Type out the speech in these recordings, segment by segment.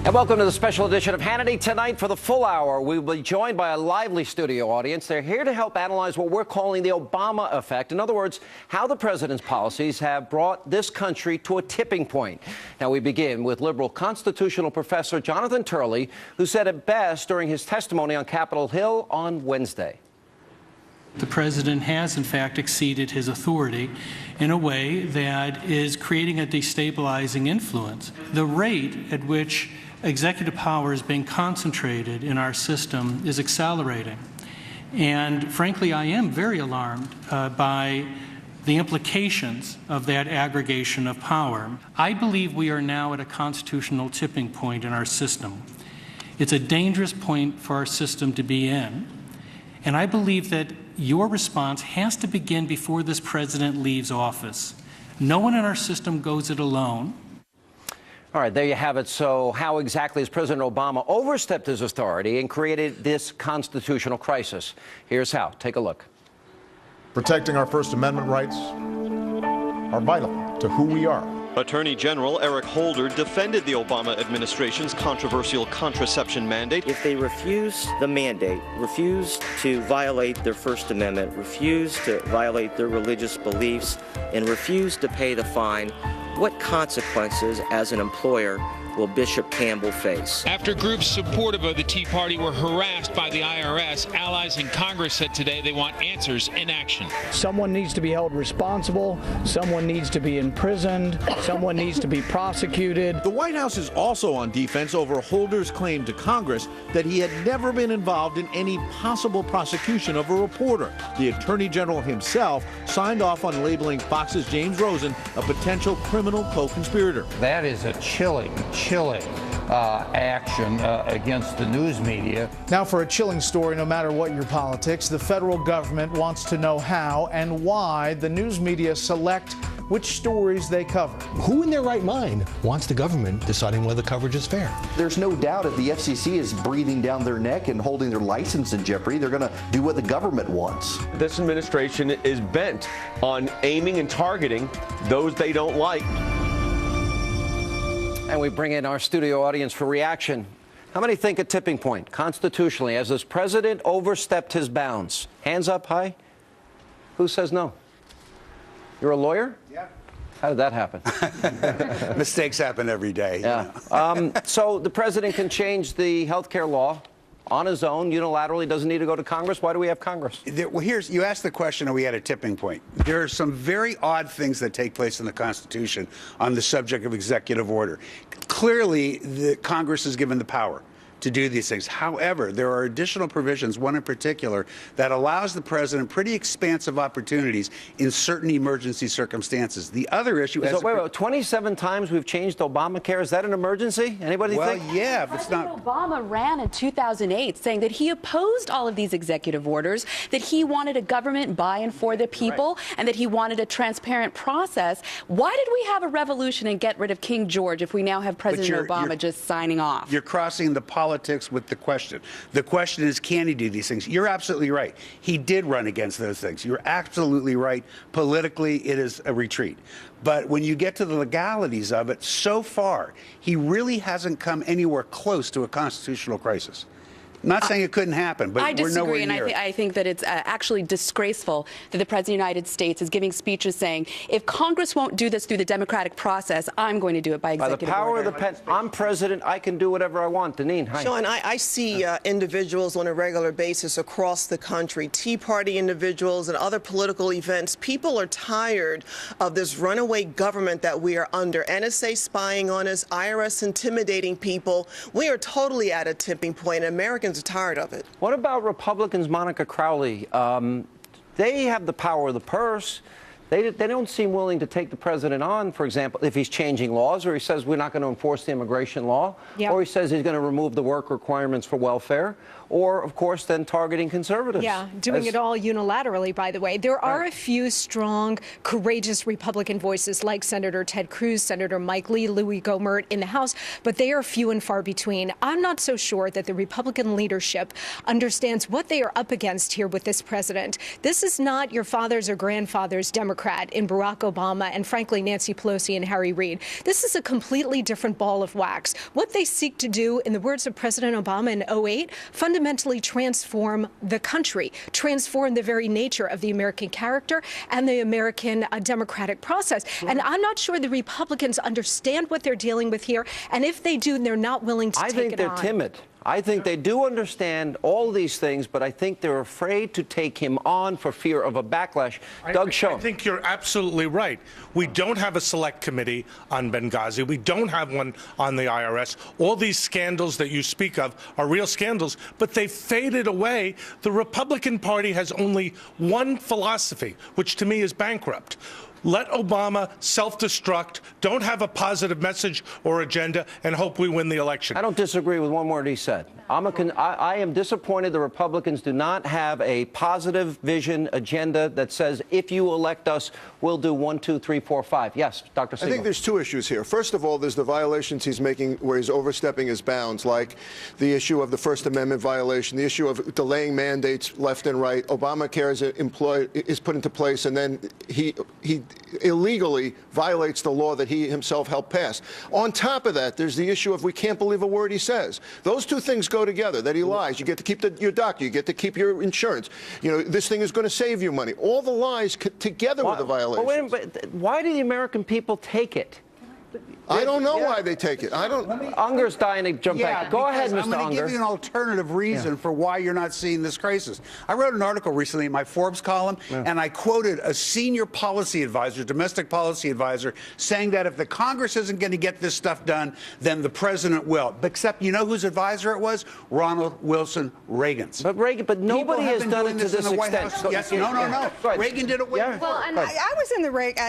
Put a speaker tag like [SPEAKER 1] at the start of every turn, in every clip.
[SPEAKER 1] And welcome to the special edition of Hannity. Tonight, for the full hour, we will be joined by a lively studio audience. They're here to help analyze what we're calling the Obama effect. In other words, how the president's policies have brought this country to a tipping point. Now, we begin with liberal constitutional professor Jonathan Turley, who said it best during his testimony on Capitol Hill on Wednesday.
[SPEAKER 2] The president has, in fact, exceeded his authority in a way that is creating a destabilizing influence. The rate at which executive power is being concentrated in our system is accelerating. And frankly, I am very alarmed by the implications of that aggregation of power. I believe we are now at a constitutional tipping point in our system. It's a dangerous point for our system to be in. And I believe that your response has to begin before this president leaves office. No one in our system goes it alone.
[SPEAKER 1] All right, there you have it. So how exactly has President Obama overstepped his authority and created this constitutional crisis? Here's how. Take a look.
[SPEAKER 3] Protecting our First Amendment rights are vital to who we are.
[SPEAKER 4] Attorney General Eric Holder defended the Obama administration's controversial contraception mandate.
[SPEAKER 5] If they refuse the mandate, refuse to violate their First Amendment, refuse to violate their religious beliefs, and refuse to pay the fine, what consequences as an employer will Bishop Campbell face?
[SPEAKER 6] After groups supportive of the Tea Party were harassed by the IRS, allies in Congress said today they want answers in action.
[SPEAKER 7] Someone needs to be held responsible. Someone needs to be imprisoned. Someone needs to be prosecuted.
[SPEAKER 8] The White House is also on defense over Holder's claim to Congress that he had never been involved in any possible prosecution of a reporter. The Attorney General himself signed off on labeling Fox's James Rosen a potential criminal co-conspirator.
[SPEAKER 9] That is a chilling action against the news media.
[SPEAKER 10] Now for a chilling story, no matter what your politics, the federal government wants to know how and why the news media select which stories they cover.
[SPEAKER 11] Who in their right mind wants the government deciding whether coverage is fair?
[SPEAKER 12] There's no doubt if the FCC is breathing down their neck and holding their license in jeopardy, they're going to do what the government wants.
[SPEAKER 13] This administration is bent on aiming and targeting those they don't like.
[SPEAKER 1] And we bring in our studio audience for reaction. How many think a tipping point constitutionally as this president overstepped his bounds? Hands up high. Who says no? You're a lawyer?
[SPEAKER 14] Yeah.
[SPEAKER 1] How did that happen?
[SPEAKER 14] Mistakes happen every day.
[SPEAKER 1] Yeah. So the president can change the health care law on his own, unilaterally, doesn't need to go to Congress. Why do we have Congress?
[SPEAKER 14] Well, you asked the question, are we at a tipping point? There are some very odd things that take place in the Constitution on the subject of executive order. Clearly, the Congress is given the power to do these things. However, there are additional provisions, one in particular, that allows the president pretty expansive opportunities in certain emergency circumstances. The other issue is...
[SPEAKER 1] Wait, 27 times we've changed Obamacare. Is that an emergency? Anybody think?
[SPEAKER 14] Well, yeah, but it's not...
[SPEAKER 15] Obama ran in 2008 saying that he opposed all of these executive orders, that he wanted a government by and for the people, and that he wanted a transparent process. Why did we have a revolution and get rid of King George if we now have President Obama just signing off?
[SPEAKER 14] You're crossing the politics with the question. The question is, can he do these things? You're absolutely right. He did run against those things. You're absolutely right. Politically, it is a retreat. But when you get to the legalities of it, so far, he really hasn't come anywhere close to a constitutional crisis. I'm not saying it couldn't happen, but we're nowhere near it.
[SPEAKER 15] I disagree, and I think that it's actually disgraceful that the President of the United States is giving speeches saying, if Congress won't do this through the democratic process, I'm going to do it by executive order.
[SPEAKER 1] By the power of the pen, I'm president, I can do whatever I want. Deneen, hi.
[SPEAKER 16] Sean, I see individuals on a regular basis across the country, Tea Party individuals and other political events. People are tired of this runaway government that we are under. NSA spying on us, IRS intimidating people. We are totally at a tipping point. Americans are tired of it.
[SPEAKER 1] What about Republicans, Monica Crowley? They have the power of the purse. They don't seem willing to take the president on, for example, if he's changing laws, or he says we're not going to enforce the immigration law, or he says he's going to remove the work requirements for welfare, or, of course, then targeting conservatives.
[SPEAKER 17] Yeah, doing it all unilaterally, by the way. There are a few strong, courageous Republican voices like Senator Ted Cruz, Senator Mike Lee, Louis Gohmert in the House, but they are few and far between. I'm not so sure that the Republican leadership understands what they are up against here with this president. This is not your father's or grandfather's Democrat in Barack Obama and, frankly, Nancy Pelosi and Harry Reid. This is a completely different ball of wax. What they seek to do, in the words of President Obama in 2008, fundamentally transform the country, transform the very nature of the American character and the American democratic process. And I'm not sure the Republicans understand what they're dealing with here. And if they do, they're not willing to take it on.
[SPEAKER 1] I think they're timid. I think they do understand all these things, but I think they're afraid to take him on for fear of a backlash. Doug Schoen.
[SPEAKER 18] I think you're absolutely right. We don't have a select committee on Benghazi. We don't have one on the IRS. All these scandals that you speak of are real scandals, but they've faded away. The Republican Party has only one philosophy, which to me is bankrupt. Let Obama self-destruct, don't have a positive message or agenda, and hope we win the election.
[SPEAKER 1] I don't disagree with one word he said. I am disappointed the Republicans do not have a positive vision agenda that says, if you elect us, we'll do 1, 2, 3, 4, 5. Yes, Dr. Siegel.
[SPEAKER 19] I think there's two issues here. First of all, there's the violations he's making where he's overstepping his bounds, like the issue of the First Amendment violation, the issue of delaying mandates left and right. Obamacare is put into place, and then he illegally violates the law that he himself helped pass. On top of that, there's the issue of we can't believe a word he says. Those two things go together, that he lies. You get to keep your doctor. You get to keep your insurance. You know, this thing is going to save you money. All the lies together with the violations.
[SPEAKER 1] But why do the American people take it?
[SPEAKER 19] I don't know why they take it. I don't.
[SPEAKER 1] Unger's dying to jump back. Go ahead, Mr.
[SPEAKER 14] I'm going to give you an alternative reason for why you're not seeing this crisis. I wrote an article recently in my Forbes column, and I quoted a senior policy advisor, domestic policy advisor, saying that if the Congress isn't going to get this stuff done, then the president will. Except, you know whose advisor it was? Ronald Wilson Reagan's.
[SPEAKER 1] But nobody has done it to this extent.
[SPEAKER 14] Yes, no. Reagan did it way before.
[SPEAKER 20] Well, and I was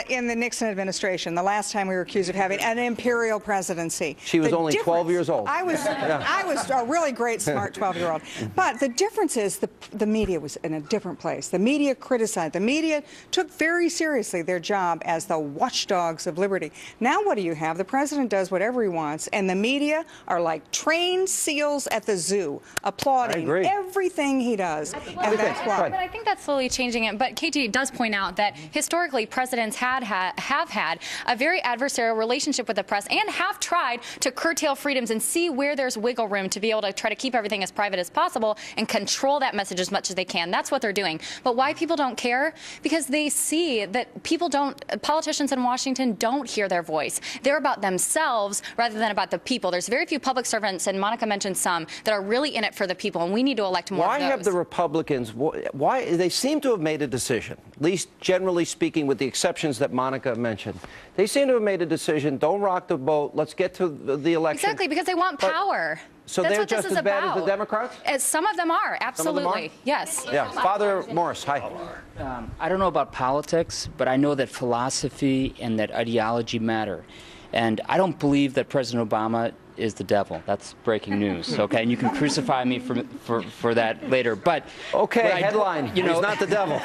[SPEAKER 20] in the Nixon administration the last time we were accused of having an imperial presidency.
[SPEAKER 1] She was only 12 years old.
[SPEAKER 20] I was a really great, smart 12-year-old. But the difference is the media was in a different place. The media criticized. The media took very seriously their job as the watchdogs of liberty. Now what do you have? The president does whatever he wants, and the media are like trained seals at the zoo, applauding everything he does. And that's why.
[SPEAKER 21] But I think that's slowly changing it. But KT does point out that historically presidents have had a very adversarial relationship with the press and have tried to curtail freedoms and see where there's wiggle room to be able to try to keep everything as private as possible and control that message as much as they can. That's what they're doing. But why people don't care? Because they see that politicians in Washington don't hear their voice. They're about themselves rather than about the people. There's very few public servants, and Monica mentioned some, that are really in it for the people, and we need to elect more of those.
[SPEAKER 1] Why have the Republicans, they seem to have made a decision, at least generally speaking, with the exceptions that Monica mentioned. They seem to have made a decision, don't rock the boat, let's get to the election.
[SPEAKER 21] Exactly, because they want power.
[SPEAKER 1] So
[SPEAKER 21] that's
[SPEAKER 1] they're
[SPEAKER 21] what
[SPEAKER 1] just
[SPEAKER 21] this is
[SPEAKER 1] as bad
[SPEAKER 21] about.
[SPEAKER 1] as the Democrats?
[SPEAKER 21] Some of them are, absolutely.
[SPEAKER 1] Some of them are?
[SPEAKER 21] Yes.
[SPEAKER 1] Yeah. Father Morris, hi.
[SPEAKER 22] I don't know about politics, but I know that philosophy and that ideology matter. And I don't believe that President Obama is the devil. That's breaking news, okay? And you can crucify me for that later. But
[SPEAKER 1] headline, he's not the devil.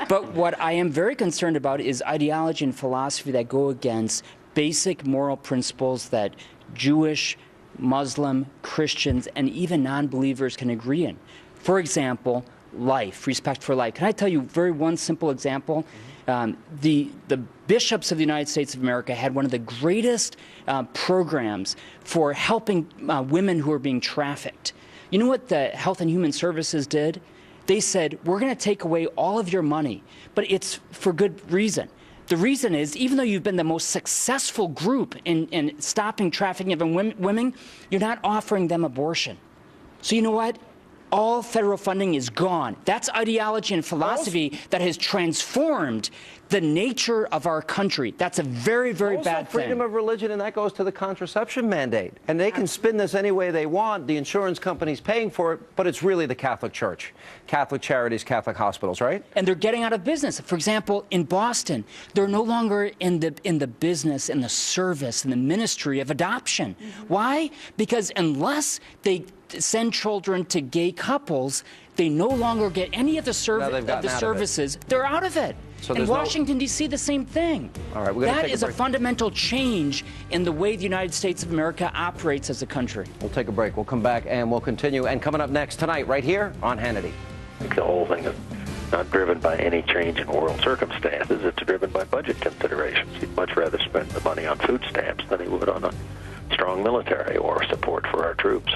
[SPEAKER 22] But what I am very concerned about is ideology and philosophy that go against basic moral principles that Jewish, Muslim, Christians, and even non-believers can agree in. For example, life, respect for life. Can I tell you one simple example? The bishops of the United States of America had one of the greatest programs for helping women who are being trafficked. You know what the Health and Human Services did? They said, we're going to take away all of your money, but it's for good reason. The reason is, even though you've been the most successful group in stopping trafficking of women, you're not offering them abortion. So you know what? All federal funding is gone. That's ideology and philosophy that has transformed the nature of our country. That's a very, very
[SPEAKER 1] also
[SPEAKER 22] bad
[SPEAKER 1] freedom
[SPEAKER 22] thing.
[SPEAKER 1] of religion, and that goes to the contraception mandate. And they can spin this any way they want. The insurance company's paying for it, but it's really the Catholic Church, Catholic charities, Catholic hospitals, right?
[SPEAKER 22] And they're getting out of business. For example, in Boston, they're no longer in the business, in the service, in the ministry of adoption. Why? Because unless they send children to gay couples, they no longer get any of the services. They're out of it.
[SPEAKER 1] So
[SPEAKER 22] in Washington, D.C., the same thing.
[SPEAKER 1] All right, we're going to take
[SPEAKER 22] That is a fundamental change in the way the United States of America operates as a country.
[SPEAKER 1] We'll take a break. We'll come back and we'll continue. And coming up next tonight, right here on Hannity.
[SPEAKER 2] The whole thing is not driven by any change in world circumstances. It's driven by budget considerations. He'd much rather spend the money on food stamps than he would on a strong military or support for our troops.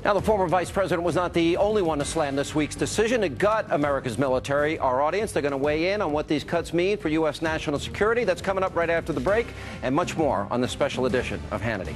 [SPEAKER 1] Now, the former vice president was not the only one to slam this week's decision to gut America's military. Our audience, they're going to weigh in on what these cuts mean for U.S. national security. That's coming up right after the break, and much more on this special edition of Hannity.